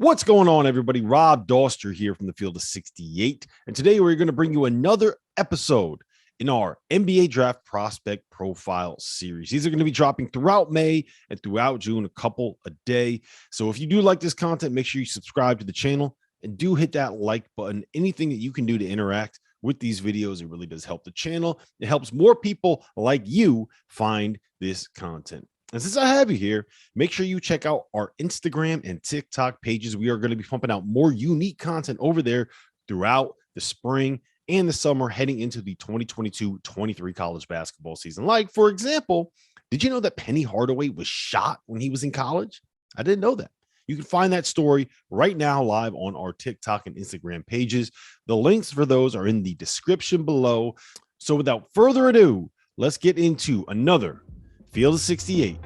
What's going on, everybody? Rob Dauster here from the Field of 68. And today we're going to bring you another episode in our NBA Draft Prospect Profile series. These are going to be dropping throughout May and throughout June, a couple a day. So if you do like this content, make sure you subscribe to the channel and do hit that like button. Anything that you can do to interact with these videos, it really does help the channel. It helps more people like you find this content. And since I have you here, make sure you check out our Instagram and TikTok pages. We are going to be pumping out more unique content over there throughout the spring and the summer heading into the 2022-23 college basketball season. Like, for example, did you know that Penny Hardaway was shot when he was in college? I didn't know that. You can find that story right now live on our TikTok and Instagram pages. The links for those are in the description below. So without further ado, let's get into another Field of 68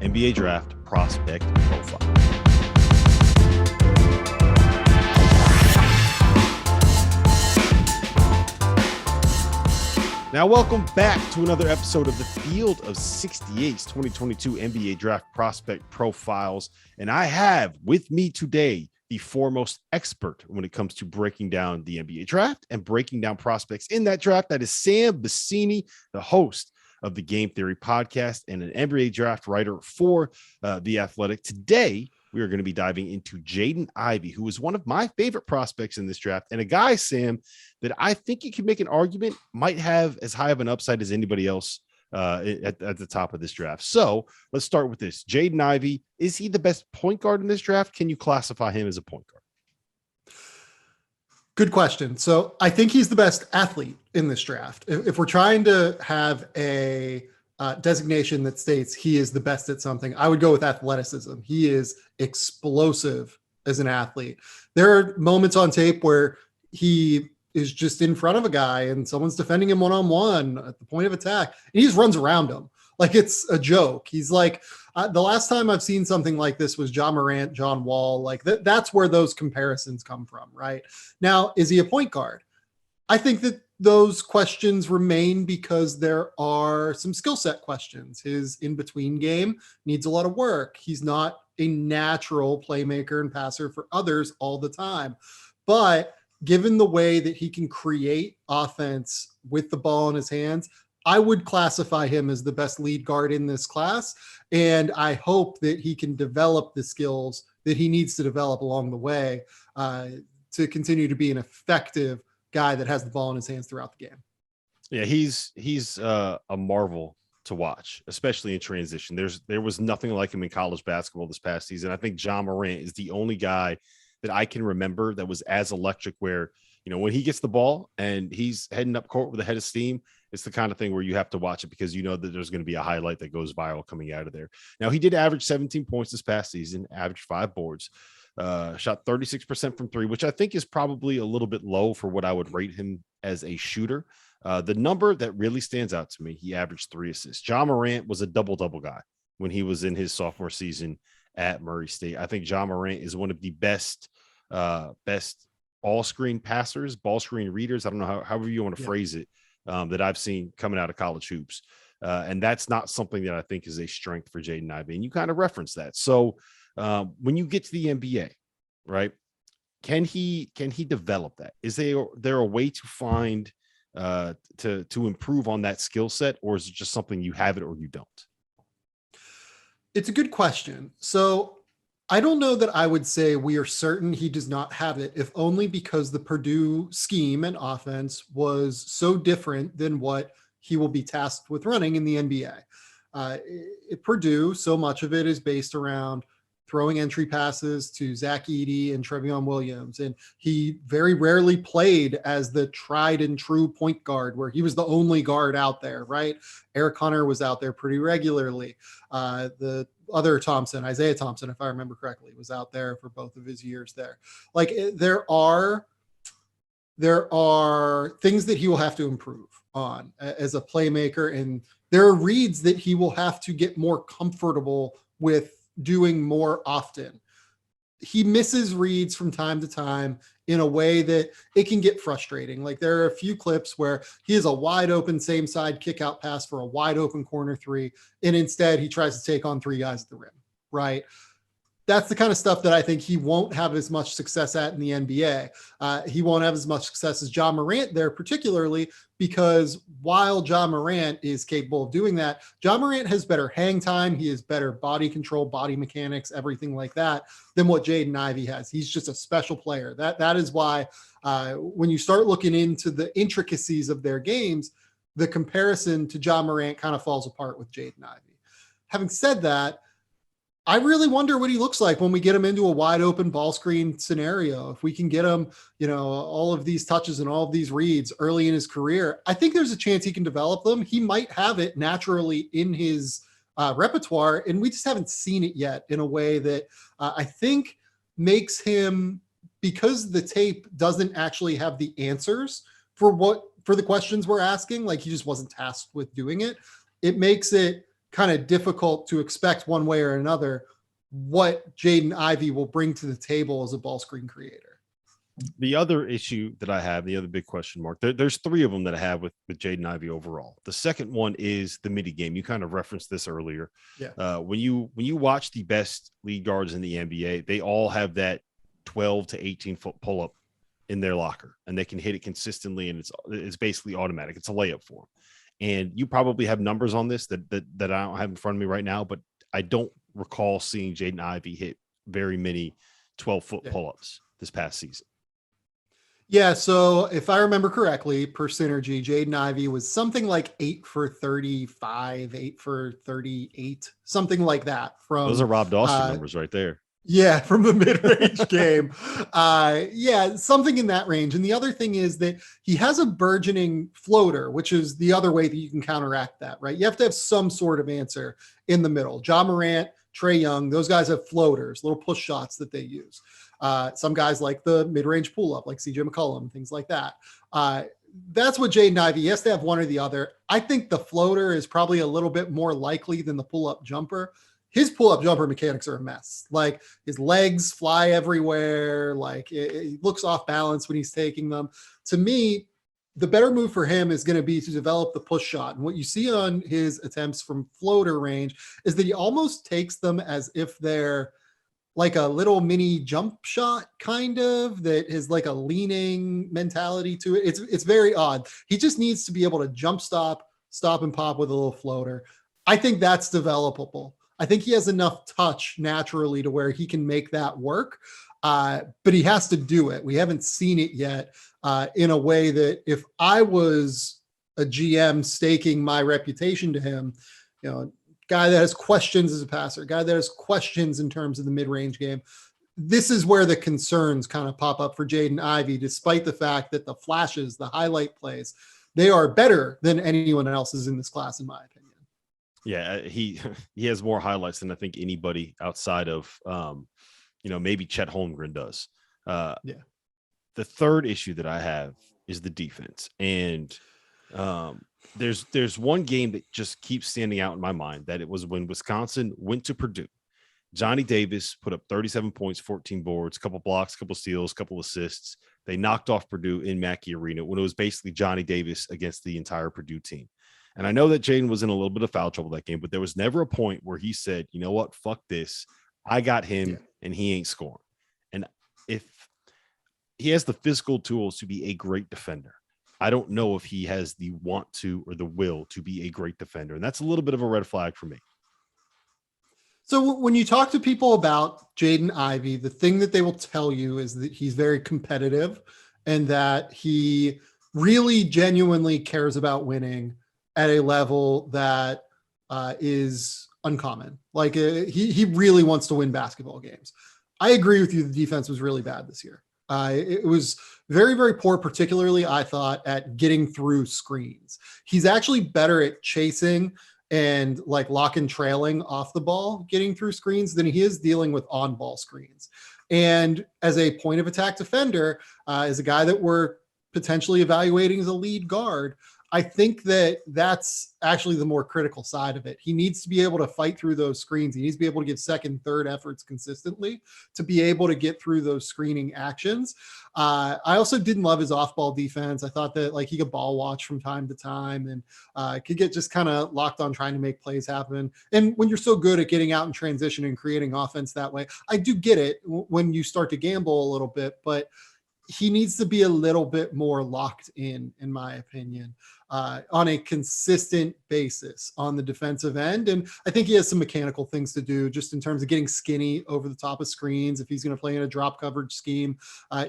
NBA Draft Prospect Profile. Now, welcome back to another episode of the Field of 68's 2022 NBA Draft Prospect Profiles. And I have with me today the foremost expert when it comes to breaking down the NBA draft and breaking down prospects in that draft. That is Sam Vecenie, the host of the Game Theory podcast and an NBA draft writer for The Athletic. Today, we are going to be diving into Jaden Ivey, who is one of my favorite prospects in this draft, and a guy, Sam, that I think you can make an argument might have as high of an upside as anybody else at the top of this draft. So let's start with this. Jaden Ivey, is he the best point guard in this draft? Can you classify him as a point guard? Good question. So I think he's the best athlete in this draft. If we're trying to have a designation that states he is the best at something, I would go with athleticism. He is explosive as an athlete. There are moments on tape where he is just in front of a guy and someone's defending him one-on-one at the point of attack, and he just runs around him like it's a joke. He's like, the last time I've seen something like this was Ja Morant, John Wall. Like that's where those comparisons come from, right? Now, is he a point guard? I think that those questions remain because there are some skill set questions. His in-between game needs a lot of work. He's not a natural playmaker and passer for others all the time. But given the way that he can create offense with the ball in his hands, I would classify him as the best lead guard in this class. And I hope that he can develop the skills that he needs to develop along the way to continue to be an effective guy that has the ball in his hands throughout the game. Yeah, he's a marvel to watch, especially in transition. There was nothing like him in college basketball this past season. I think Ja Morant is the only guy that I can remember that was as electric where, you know, when he gets the ball and he's heading up court with a head of steam, it's the kind of thing where you have to watch it because you know that there's going to be a highlight that goes viral coming out of there. Now, he did average 17 points this past season, averaged 5 boards, shot 36% from 3, which I think is probably a little bit low for what I would rate him as a shooter. The number that really stands out to me, he averaged 3 assists. Ja Morant was a double-double guy when he was in his sophomore season at Murray State. I think Ja Morant is one of the best all-screen passers, ball screen readers. I don't know however you want to phrase it, that I've seen coming out of college hoops. And that's not something that I think is a strength for Jaden Ivey. And you kind of reference that. So when you get to the NBA, right, can he develop that? Is there a way to find to improve on that skill set, or is it just something you have it or you don't? It's a good question. So I don't know that I would say we are certain he does not have it, if only because the Purdue scheme and offense was so different than what he will be tasked with running in the NBA. At Purdue, so much of it is based around throwing entry passes to Zach Edey and Trevion Williams. And he very rarely played as the tried and true point guard where he was the only guard out there, right? Eric Hunter was out there pretty regularly. The other Thompson, Isaiah Thompson, if I remember correctly, was out there for both of his years there. Like there are things that he will have to improve on as a playmaker. And there are reads that he will have to get more comfortable with doing more often. He misses reads from time to time in a way that it can get frustrating. Like there are a few clips where he has a wide open same side kick out pass for a wide open corner 3. And instead he tries to take on 3 guys at the rim. Right. that's the kind of stuff that I think he won't have as much success at in the NBA. He won't have as much success as Ja Morant there, particularly because while Ja Morant is capable of doing that, Ja Morant has better hang time. He has better body control, body mechanics, everything like that than what Jaden Ivey has. He's just a special player. That is why when you start looking into the intricacies of their games, the comparison to Ja Morant kind of falls apart with Jaden Ivey. Having said that, I really wonder what he looks like when we get him into a wide open ball screen scenario. If we can get him, all of these touches and all of these reads early in his career, I think there's a chance he can develop them. He might have it naturally in his repertoire, and we just haven't seen it yet in a way that I think makes him, because the tape doesn't actually have the answers for the questions we're asking, like he just wasn't tasked with doing it. It makes it kind of difficult to expect one way or another what Jaden Ivey will bring to the table as a ball screen creator. The other issue that I have, the other big question mark, there's three of them that I have with Jaden Ivey overall. The second one is the midi game. You kind of referenced this earlier. Yeah. When you watch the best lead guards in the NBA, they all have that 12 to 18 foot pull up in their locker, and they can hit it consistently, and it's basically automatic. It's a layup for them. And you probably have numbers on this that I don't have in front of me right now, but I don't recall seeing Jaden Ivey hit very many 12-foot pull-ups this past season. Yeah, so if I remember correctly, per Synergy, Jaden Ivey was something like 8 for 35, 8 for 38, something like that. Those are Rob Dauster numbers right there. Yeah, from the mid-range game. Yeah, something in that range. And the other thing is that he has a burgeoning floater, which is the other way that you can counteract that, right? You have to have some sort of answer in the middle. Ja Morant, Trae Young, those guys have floaters, little push shots that they use. Some guys like the mid-range pull-up, like CJ McCollum, things like that. That's what Jaden Ivey, he has to have one or the other. I think the floater is probably a little bit more likely than the pull-up jumper. His pull-up jumper mechanics are a mess. Like his legs fly everywhere. Like it looks off balance when he's taking them. To me, the better move for him is going to be to develop the push shot. And what you see on his attempts from floater range is that he almost takes them as if they're like a little mini jump shot, kind of, that is like a leaning mentality to it. It's very odd. He just needs to be able to jump stop and pop with a little floater. I think that's developable. I think he has enough touch naturally to where he can make that work, but he has to do it. We haven't seen it yet in a way that if I was a GM staking my reputation to him, guy that has questions as a passer, guy that has questions in terms of the mid-range game, this is where the concerns kind of pop up for Jaden Ivey, despite the fact that the flashes, the highlight plays, they are better than anyone else's in this class, in my opinion. Yeah, he has more highlights than I think anybody outside of maybe Chet Holmgren does. Yeah. The third issue that I have is the defense, and there's one game that just keeps standing out in my mind, that it was when Wisconsin went to Purdue. Johnny Davis put up 37 points, 14 boards, couple blocks, couple steals, couple assists. They knocked off Purdue in Mackey Arena when it was basically Johnny Davis against the entire Purdue team. And I know that Jaden was in a little bit of foul trouble that game, but there was never a point where he said, you know what, fuck this. I got him and he ain't scoring. And if he has the physical tools to be a great defender, I don't know if he has the want to or the will to be a great defender. And that's a little bit of a red flag for me. So when you talk to people about Jaden Ivey, the thing that they will tell you is that he's very competitive and that he really genuinely cares about winning at a level that is uncommon. Like he really wants to win basketball games. I agree with you. The defense was really bad this year. It was very, very poor, particularly I thought at getting through screens. He's actually better at chasing and like lock and trailing off the ball, getting through screens, than he is dealing with on ball screens. And as a point of attack defender, as a guy that we're potentially evaluating as a lead guard, I think that that's actually the more critical side of it. He needs to be able to fight through those screens. He needs to be able to give second, third efforts consistently to be able to get through those screening actions. I also didn't love his off-ball defense. I thought that like he could ball watch from time to time and could get just kind of locked on trying to make plays happen. And when you're so good at getting out in transition and creating offense that way, I do get it when you start to gamble a little bit, but he needs to be a little bit more locked in my opinion, on a consistent basis on the defensive end. And I think he has some mechanical things to do just in terms of getting skinny over the top of screens. If he's going to play in a drop coverage scheme,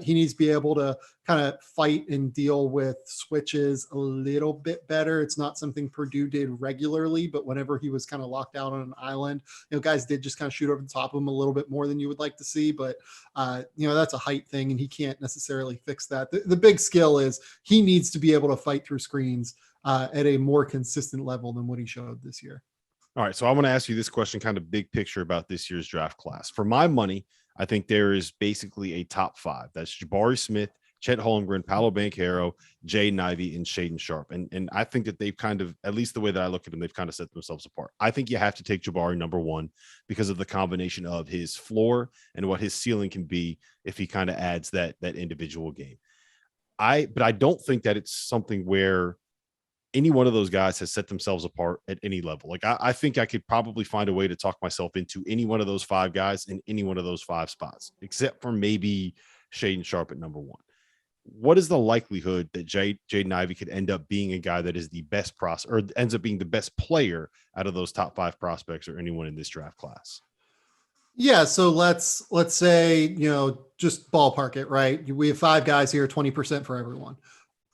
he needs to be able to kind of fight and deal with switches a little bit better. It's not something Purdue did regularly, but whenever he was kind of locked out on an island, guys did just kind of shoot over the top of him a little bit more than you would like to see. But, that's a height thing and he can't necessarily fix that. The big skill is he needs to be able to fight through screens at a more consistent level than what he showed this year. All right. So I want to ask you this question, kind of big picture about this year's draft class. For my money, I think there is basically a top 5. That's Jabari Smith, Chet Holmgren, Paolo Banchero, Jaden Ivey, and Shaedon Sharpe. And I think that they've kind of, at least the way that I look at them, they've kind of set themselves apart. I think you have to take Jabari number 1 because of the combination of his floor and what his ceiling can be if he kind of adds that individual game. But I don't think that it's something where any one of those guys has set themselves apart at any level. Like I think I could probably find a way to talk myself into any one of those 5 guys in any one of those 5 spots, except for maybe Shaedon Sharpe at number 1. What is the likelihood that Jaden Ivey could end up being a guy that is the best or ends up being the best player out of those top 5 prospects or anyone in this draft class? Yeah. So let's say, just ballpark it, right? We have 5 guys here, 20% for everyone.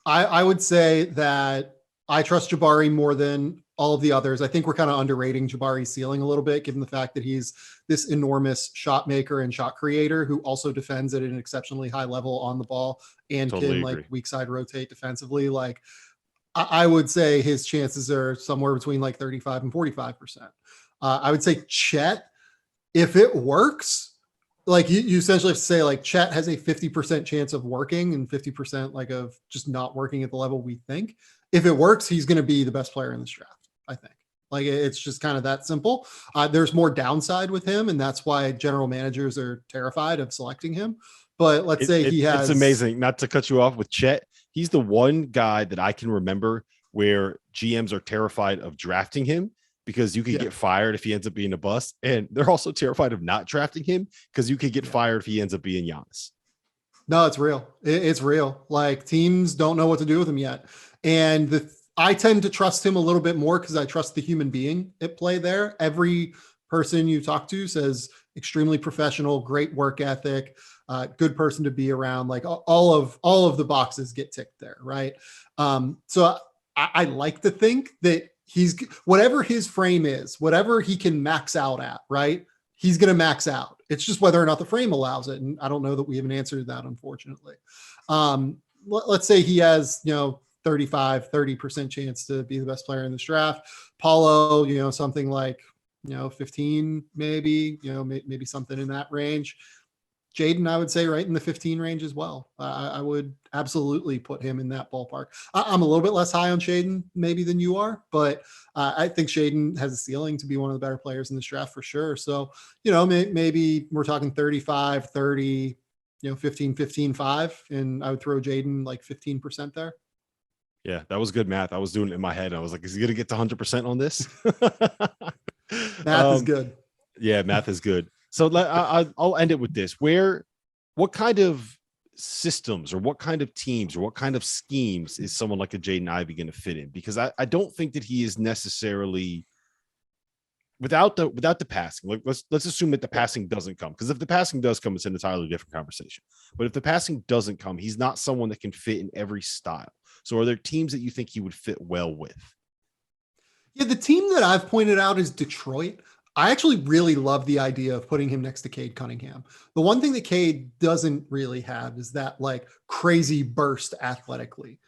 I would say that I trust Jabari more than all of the others. I think we're kind of underrating Jabari's ceiling a little bit, given the fact that he's this enormous shot maker and shot creator who also defends at an exceptionally high level on the ball and Totally can agree. like weak side rotate defensively. Like I would say his chances are somewhere between like 35 and 45%. I would say Chet, if it works, like you essentially have to say like Chet has a 50% chance of working and 50% like of just not working at the level we think. If it works, he's going to be the best player in this draft, I think. Like it's just kind of that simple. There's more downside with him, and that's why general managers are terrified of selecting him. But let's say he has. It's amazing. Not to cut you off with Chet. He's the one guy that I can remember where GMs are terrified of drafting him because you could get fired if he ends up being a bust. And they're also terrified of not drafting him because you could get fired if he ends up being Giannis. No, it's real. It's real. Like teams don't know what to do with him yet. And I tend to trust him a little bit more because I trust the human being at play there. Every person you talk to says extremely professional, great work ethic, good person to be around. Like all of the boxes get ticked there, right? So I like to think that he's whatever his frame is, whatever he can max out at, right? He's going to max out. It's just whether or not the frame allows it. And I don't know that we have an answer to that, unfortunately. Let's say he has, 30% chance to be the best player in this draft. Paulo, something like, 15, maybe, maybe something in that range. Jaden, I would say right in the 15 range as well. I would absolutely put him in that ballpark. I'm a little bit less high on Shaedon maybe than you are, but I think Shaedon has a ceiling to be one of the better players in this draft for sure. So, maybe we're talking 35, 30, 15, 15, 5, and I would throw Jaden like 15% there. Yeah, that was good math. I was doing it in my head. I was like, is he going to get to 100% on this? Math is good. Yeah, math is good. So I'll end it with this. What kind of systems or what kind of teams or what kind of schemes is someone like a Jaden Ivey going to fit in? Because I don't think that he is necessarily without the passing. Like let's assume that the passing doesn't come, because if the passing does come, it's an entirely different conversation. But if the passing doesn't come, he's not someone that can fit in every style. So are there teams that you think he would fit well with? Yeah, the team that I've pointed out is Detroit. I actually really love the idea of putting him next to Cade Cunningham. The one thing that Cade doesn't really have is that like crazy burst athletically.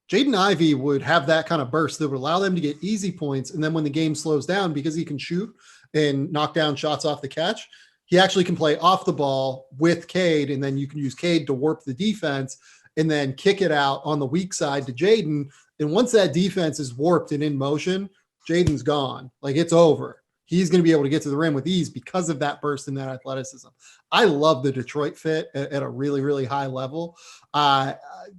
Jaden Ivey would have that kind of burst that would allow them to get easy points. And then when the game slows down, because he can shoot and knock down shots off the catch, he actually can play off the ball with Cade. And then you can use Cade to warp the defense and then kick it out on the weak side to Jaden. And once that defense is warped and in motion, Jaden's gone. Like, it's over. He's going to be able to get to the rim with ease because of that burst and that athleticism. I love the Detroit fit at a really, really high level.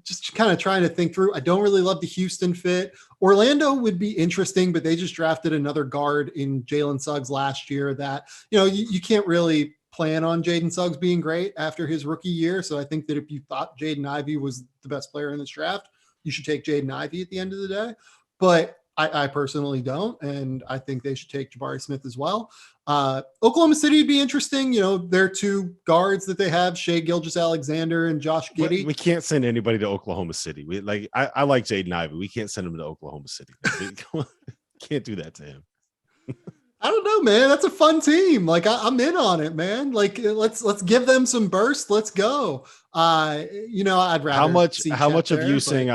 Just kind of trying to think through. I don't really love the Houston fit. Orlando would be interesting, but they just drafted another guard in Jalen Suggs last year that, you can't really plan on Jaden Suggs being great after his rookie year. So I think that if you thought Jaden Ivey was the best player in this draft, you should take Jaden Ivey at the end of the day. But I personally don't, and I think they should take Jabari Smith as well. Oklahoma City would be interesting. Their two guards that they have, Shai Gilgeous-Alexander and Josh Giddey. We can't send anybody to Oklahoma City. I like Jaden Ivey. We can't send him to Oklahoma City. Can't do that to him. I don't know, man. That's a fun team. Like, I'm in on it, man. Like, let's give them some burst. Let's go. I'd rather. How much of you saying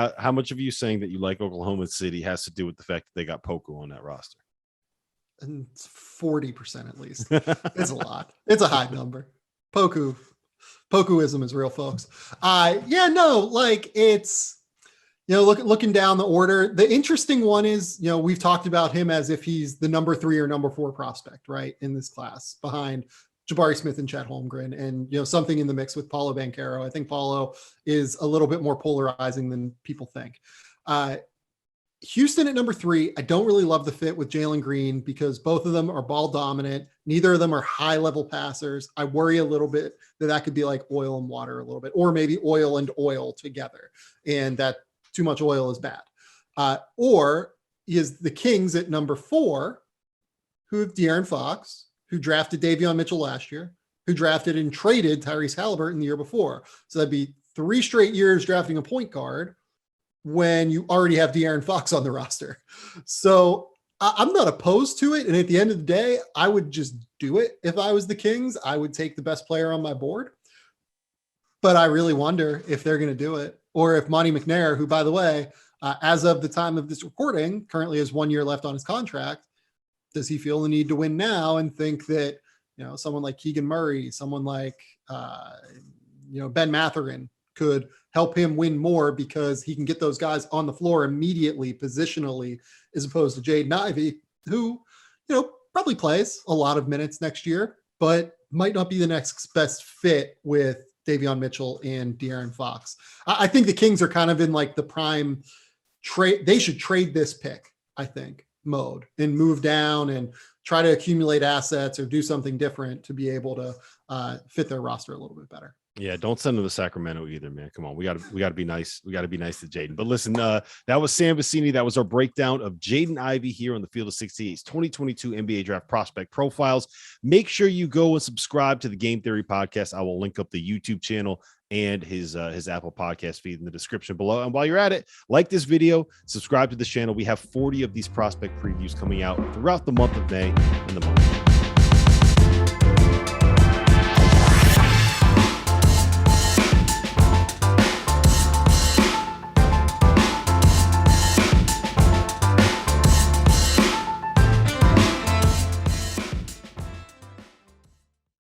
that you like Oklahoma City has to do with the fact that they got Poku on that roster? And it's 40% at least. It's a lot. It's a high number. Pokuism is real, folks. It's. Looking down the order, the interesting one is, we've talked about him as if he's the number 3 or number 4 prospect, right, in this class behind Jabari Smith and Chet Holmgren, and, something in the mix with Paulo Banchero. I think Paulo is a little bit more polarizing than people think. Houston at number 3, I don't really love the fit with Jalen Green because both of them are ball dominant. Neither of them are high level passers. I worry a little bit that could be like oil and water a little bit, or maybe oil and oil together. And that too much oil is bad. Or is the Kings at number 4, who have De'Aaron Fox, who drafted Davion Mitchell last year, who drafted and traded Tyrese Halliburton the year before. So that'd be 3 straight years drafting a point guard when you already have De'Aaron Fox on the roster. So I'm not opposed to it. And at the end of the day, I would just do it. If I was the Kings, I would take the best player on my board. But I really wonder if they're going to do it, or if Monty McNair, who, by the way, as of the time of this recording, currently has 1 year left on his contract, does he feel the need to win now and think that, someone like Keegan Murray, someone like, Ben Mathurin could help him win more because he can get those guys on the floor immediately, positionally, as opposed to Jaden Ivey, who, probably plays a lot of minutes next year, but might not be the next best fit with Davion Mitchell and De'Aaron Fox. I think the Kings are kind of in like the prime trade. They should trade this pick, I think, mode and move down and try to accumulate assets or do something different to be able to fit their roster a little bit better. Yeah, don't send them to Sacramento either, man. Come on, we got to be nice. We got to be nice to Jaden. But listen, that was Sam Vecenie. That was our breakdown of Jaden Ivey here on the Field of 68's 2022 NBA Draft Prospect Profiles. Make sure you go and subscribe to the Game Theory podcast. I will link up the YouTube channel and his Apple Podcast feed in the description below. And while you're at it, like this video, subscribe to this channel. We have 40 of these prospect previews coming out throughout the month of May and the month of June.